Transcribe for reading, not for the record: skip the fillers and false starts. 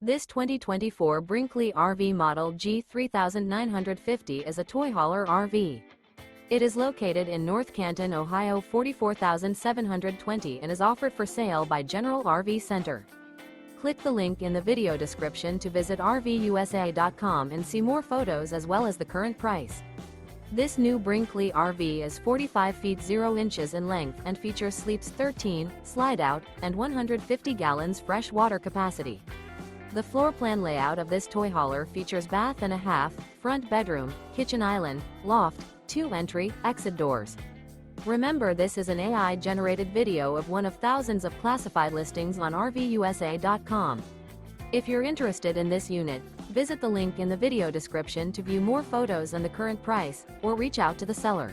This 2024 Brinkley RV Model G 3950 is a toy hauler RV. It is located in North Canton, Ohio 44720 and is offered for sale by General RV Center. Click the link in the video description to visit RVUSA.com and see more photos as well as the current price. This new Brinkley RV is 45 feet 0 inches in length and features sleeps 13, slide-out, and 150 gallons fresh water capacity. The floor plan layout of this toy hauler features bath and a half, front bedroom, kitchen island, loft, 2 entry, exit doors. Remember, this is an AI-generated video of one of thousands of classified listings on RVUSA.com. If you're interested in this unit, visit the link in the video description to view more photos and the current price, or reach out to the seller.